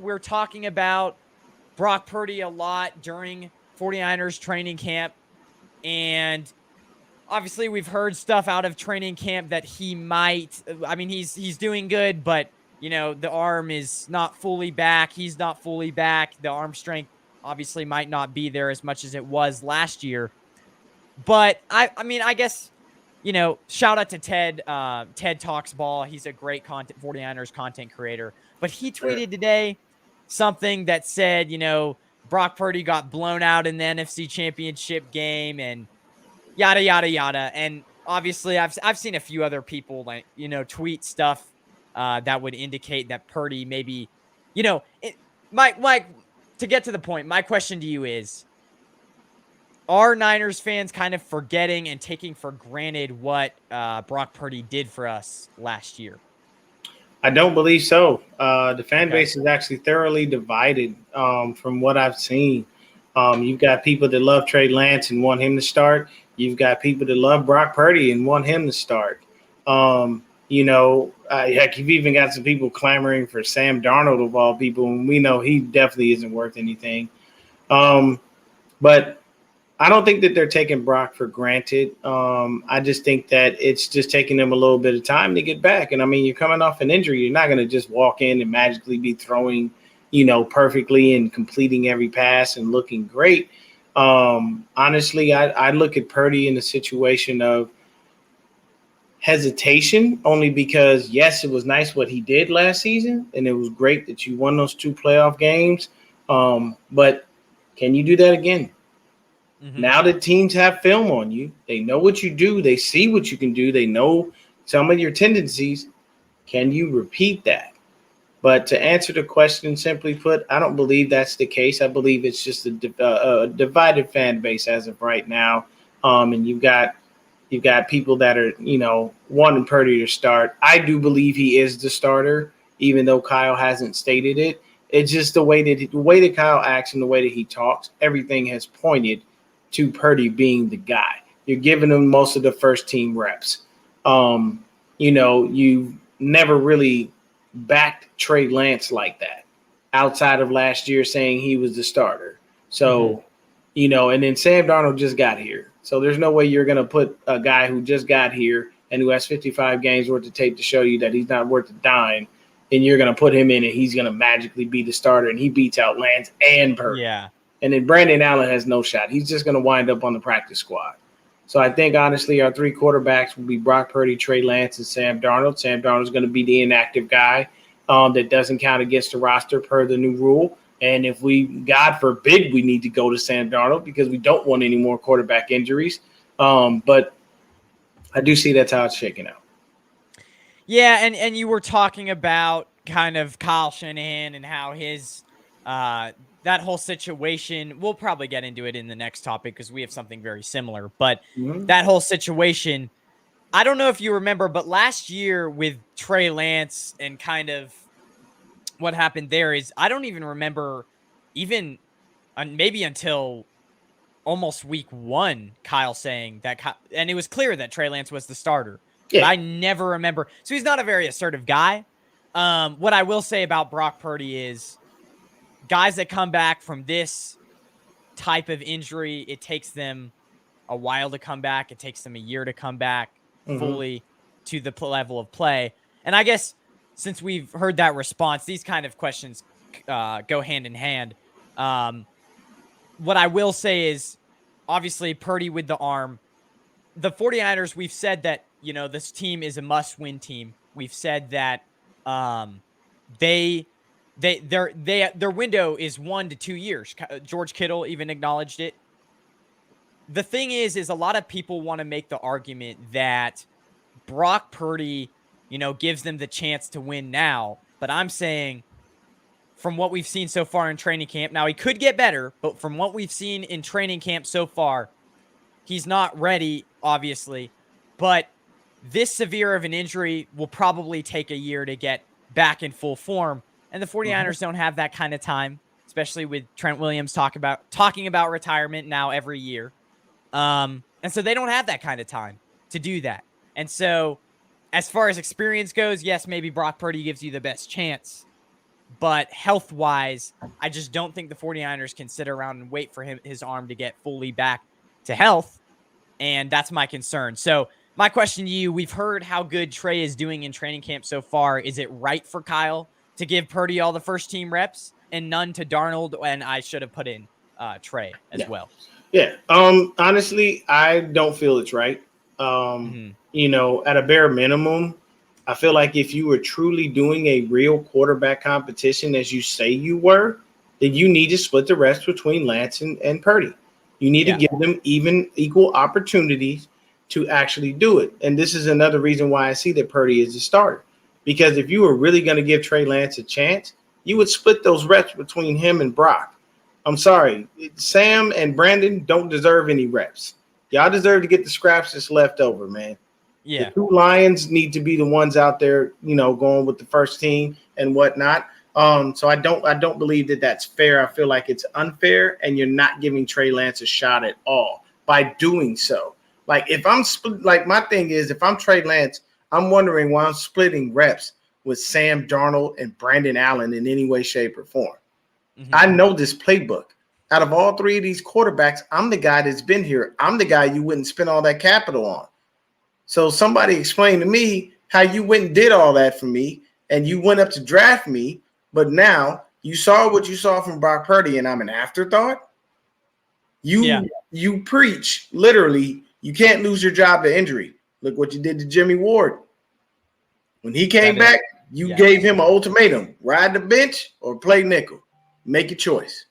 We're talking about Brock Purdy a lot during 49ers training camp. And obviously we've heard stuff out of training camp that he might, I mean, he's doing good, but the arm is not fully back. He's not fully back. The arm strength obviously might not be there as much as it was last year. But I mean, I guess, shout out to Ted, Ted Talks Ball. He's a great 49ers content creator, but he Sure. tweeted today something that said, Brock Purdy got blown out in the NFC Championship game and yada yada yada. And obviously, I've seen a few other people tweet stuff that would indicate that Purdy maybe, Mike. To get to the point, my question to you is: are Niners fans kind of forgetting and taking for granted what Brock Purdy did for us last year? I don't believe so. The fan Okay. base is actually thoroughly divided from what I've seen. You've got people that love Trey Lance and want him to start. You've got people that love Brock Purdy and want him to start. Heck, you've even got some people clamoring for Sam Darnold of all people, and we know he definitely isn't worth anything. But I don't think that they're taking Brock for granted. I just think that it's just taking them a little bit of time to get back. And I mean, you're coming off an injury. You're not going to just walk in and magically be throwing, perfectly and completing every pass and looking great. Honestly, I look at Purdy in a situation of hesitation only because, yes, it was nice what he did last season. And it was great that you won those 2 playoff games. But can you do that again? Mm-hmm. Now that teams have film on you, they know what you do, they see what you can do, they know some of your tendencies. Can you repeat that? But to answer the question, simply put, I don't believe that's the case. I believe it's just a divided fan base as of right now. And you've got people that are, wanting Purdy to start. I do believe he is the starter, even though Kyle hasn't stated it. It's just the way that Kyle acts and the way that he talks. Everything has pointed to Purdy being the guy. You're giving him most of the first team reps. You've never really backed Trey Lance like that outside of last year saying he was the starter. So, and then Sam Darnold just got here. So there's no way you're going to put a guy who just got here and who has 55 games worth of tape to show you that he's not worth a dime, and you're going to put him in and he's going to magically be the starter and he beats out Lance and Purdy. Yeah. And then Brandon Allen has no shot. He's just going to wind up on the practice squad. So I think, honestly, our 3 quarterbacks will be Brock Purdy, Trey Lance, and Sam Darnold. Sam Darnold is going to be the inactive guy that doesn't count against the roster per the new rule. And if we, God forbid, we need to go to Sam Darnold because we don't want any more quarterback injuries. But I do see that's how it's shaking out. Yeah, and you were talking about kind of Kyle Shanahan and how his that whole situation, we'll probably get into it in the next topic because we have something very similar. But that whole situation, I don't know if you remember, but last year with Trey Lance and kind of what happened there is I don't even remember even maybe until almost week 1, Kyle saying that, and it was clear that Trey Lance was the starter. Yeah. But I never remember. So he's not a very assertive guy. What I will say about Brock Purdy is guys that come back from this type of injury, it takes them a while to come back. It takes them a year to come back fully to the level of play. And I guess since we've heard that response, these kind of questions go hand in hand. What I will say is, obviously, Purdy with the arm. The 49ers, we've said that, this team is a must-win team. We've said that their window is 1 to 2 years. George Kittle even acknowledged it. The thing is a lot of people want to make the argument that Brock Purdy, gives them the chance to win now. But I'm saying from what we've seen so far in training camp, now he could get better, but from what we've seen in training camp so far, he's not ready, obviously. But this severe of an injury will probably take a year to get back in full form. And the 49ers don't have that kind of time, especially with Trent Williams talking about retirement now every year. And so they don't have that kind of time to do that. And so as far as experience goes, yes, maybe Brock Purdy gives you the best chance. But health-wise, I just don't think the 49ers can sit around and wait for his arm to get fully back to health. And that's my concern. So my question to you, we've heard how good Trey is doing in training camp so far. Is it right for Kyle to give Purdy all the first team reps and none to Darnold? And I should have put in Trey as well. Yeah. Honestly, I don't feel it's right. At a bare minimum, I feel like if you were truly doing a real quarterback competition as you say you were, then you need to split the reps between Lance and Purdy. You need to give them equal opportunities to actually do it. And this is another reason why I see that Purdy is the starter. Because if you were really going to give Trey Lance a chance, you would split those reps between him and Brock. I'm sorry. Sam and Brandon don't deserve any reps. Y'all deserve to get the scraps that's left over, man. Yeah. The two Lions need to be the ones out there, going with the first team and whatnot. So I don't believe that that's fair. I feel like it's unfair, and you're not giving Trey Lance a shot at all by doing so. Like if I'm my thing is, if I'm Trey Lance, I'm wondering why I'm splitting reps with Sam Darnold and Brandon Allen in any way, shape, or form. I know this playbook. Out of all three of these quarterbacks, I'm the guy that's been here. I'm the guy you wouldn't spend all that capital on. So somebody explain to me how you went and did all that for me, and you went up to draft me, but now you saw what you saw from Brock Purdy, and I'm an afterthought. You preach literally. You can't lose your job to injury. Look what you did to Jimmy Ward. When he came back, you gave him an ultimatum: ride the bench or play nickel. Make a choice.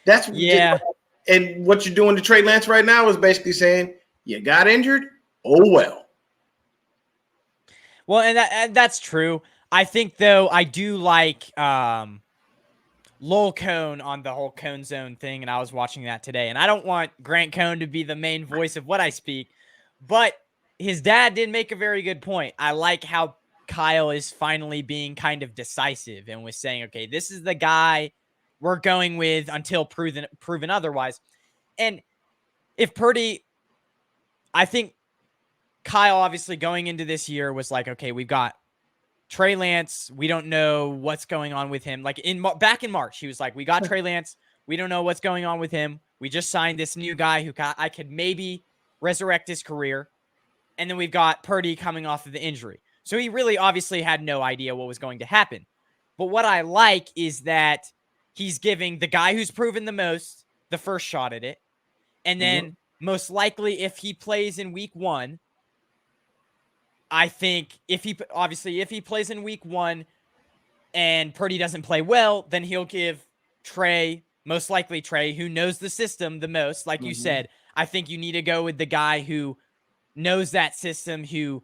That's and what you're doing to Trey Lance right now is basically saying you got injured. Oh well. Well, and that's true. I think though I do like Lowell Cone on the whole Cone Zone thing, and I was watching that today. And I don't want Grant Cone to be the main voice of what I speak, but his dad did make a very good point. I like how Kyle is finally being kind of decisive and was saying, okay, this is the guy we're going with until proven otherwise. And if Purdy, I think Kyle obviously going into this year was like, okay, we've got Trey Lance. We don't know what's going on with him. Like back in March, he was like, we got Trey Lance. We don't know what's going on with him. We just signed this new guy who I could maybe resurrect his career. And then we've got Purdy coming off of the injury. So he really obviously had no idea what was going to happen. But what I like is that he's giving the guy who's proven the most the first shot at it. And then most likely if he plays in week 1, I think if he plays in week 1 and Purdy doesn't play well, then he'll give Trey, most likely Trey, who knows the system the most. Like you said, I think you need to go with the guy who knows that system, who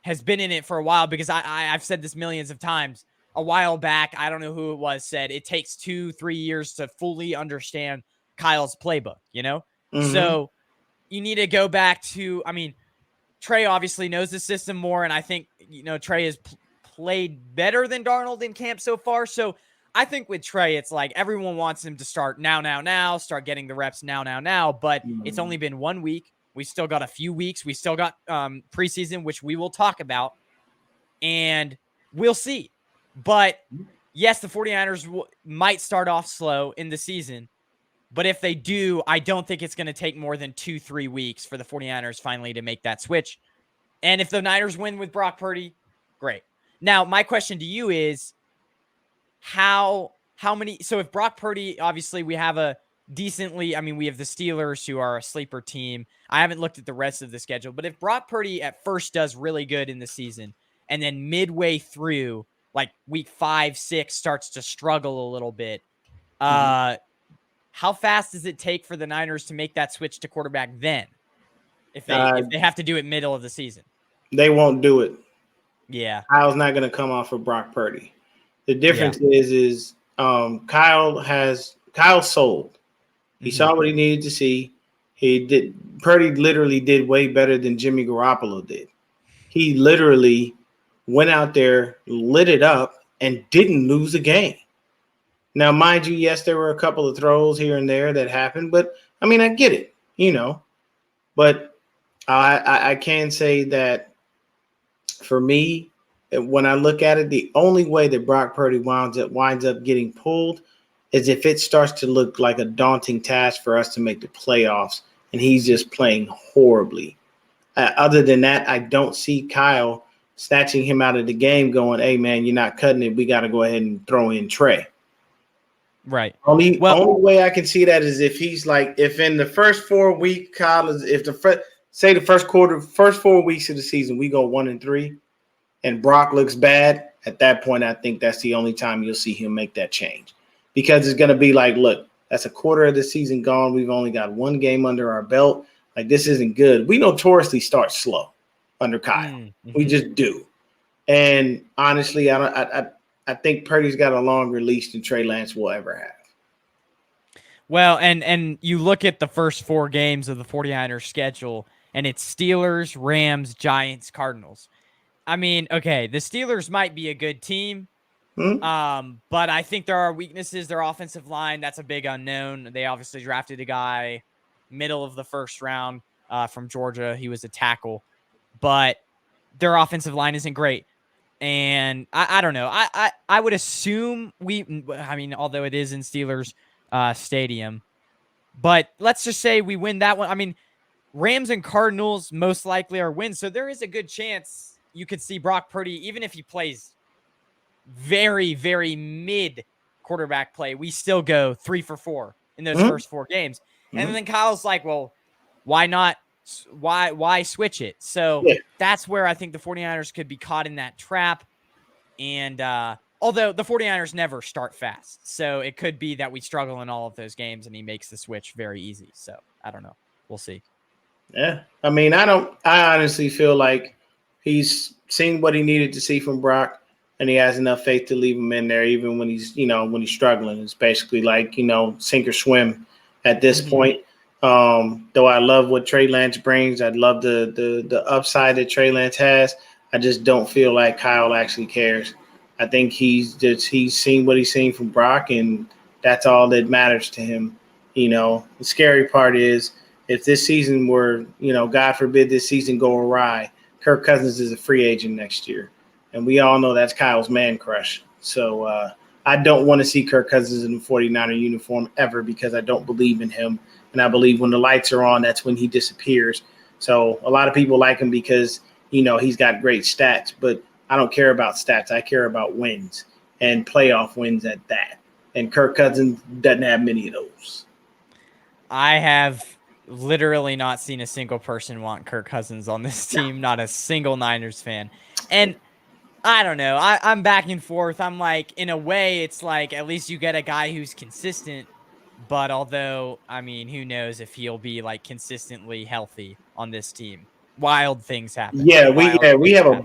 has been in it for a while, because I've said this millions of times. A while back, I don't know who it was, said it takes 2-3 years to fully understand Kyle's playbook, So you need to go back to, Trey obviously knows the system more, and I think, Trey has played better than Darnold in camp so far. So I think with Trey, it's like everyone wants him to start now, start getting the reps now, but it's only been 1 week. We still got a few weeks. We still got preseason, which we will talk about, and we'll see. But yes, the 49ers might start off slow in the season, but if they do, I don't think it's going to take more than 2-3 weeks for the 49ers finally to make that switch. And if the Niners win with Brock Purdy, great. Now, my question to you is how many – so if Brock Purdy, obviously we have a decently – we have the Steelers who are a sleeper team. I haven't looked at the rest of the schedule. But if Brock Purdy at first does really good in the season and then midway through, like week 5, 6, starts to struggle a little bit, how fast does it take for the Niners to make that switch to quarterback then? If they have to do it middle of the season. They won't do it. Yeah. Kyle's not going to come off of Brock Purdy. The difference is Kyle sold. He saw what he needed to see. Purdy literally did way better than Jimmy Garoppolo did. He literally went out there, lit it up, and didn't lose a game. Now, mind you, yes, there were a couple of throws here and there that happened, but I get it, But I can say that for me, when I look at it, the only way that Brock Purdy winds up getting pulled is if it starts to look like a daunting task for us to make the playoffs, and he's just playing horribly. Other than that, I don't see Kyle snatching him out of the game, going, "Hey man, you're not cutting it. We got to go ahead and throw in Trey." Right. Only Well, only way I can see that is if he's like, if in the first 4 week, Kyle is, if the say the first 4 weeks of the season we go 1-3, and Brock looks bad. At that point, I think that's the only time you'll see him make that change, because it's going to be like, look, that's a quarter of the season gone. We've only got one game under our belt. Like, this isn't good. We notoriously start slow under Kyle. mm-hmm. We just do. And honestly, I think Purdy's got a longer leash than Trey Lance will ever have. Well, and you look at the first 4 games of the 49ers schedule, and it's Steelers, Rams, Giants, Cardinals. I mean, okay, the Steelers might be a good team, but I think there are weaknesses. Their offensive line, that's a big unknown. They obviously drafted a guy middle of the first round from Georgia. He was a tackle, but their offensive line isn't great. And I don't know. I would assume although it is in Steelers stadium, but let's just say we win that one. I mean, Rams and Cardinals most likely are wins. So there is a good chance you could see Brock Purdy, even if he plays very, very mid quarterback play, we still go 3 for 4 in those first 4 games. And then Kyle's like, well, why not? Why switch it? So that's where I think the 49ers could be caught in that trap. And although the 49ers never start fast, so it could be that we struggle in all of those games and he makes the switch very easy. So I don't know. We'll see. Yeah. I mean, I honestly feel like he's seen what he needed to see from Brock, and he has enough faith to leave him in there, even when he's struggling. It's basically like, sink or swim at this point. Though I love what Trey Lance brings. I love the upside that Trey Lance has. I just don't feel like Kyle actually cares. I think he's seen what he's seen from Brock, and that's all that matters to him. The scary part is, if this season were, God forbid this season go awry, Kirk Cousins is a free agent next year. And we all know that's Kyle's man crush. So I don't want to see Kirk Cousins in the 49er uniform ever, because I don't believe in him. And I believe when the lights are on, that's when he disappears. So a lot of people like him because, he's got great stats. But I don't care about stats. I care about wins, and playoff wins at that. And Kirk Cousins doesn't have many of those. I have literally not seen a single person want Kirk Cousins on this team, not a single Niners fan. And I don't know. I'm back and forth. I'm like, in a way, it's like at least you get a guy who's consistent. But although, I mean, who knows if he'll be like consistently healthy on this team. Wild things happen. Yeah, we have a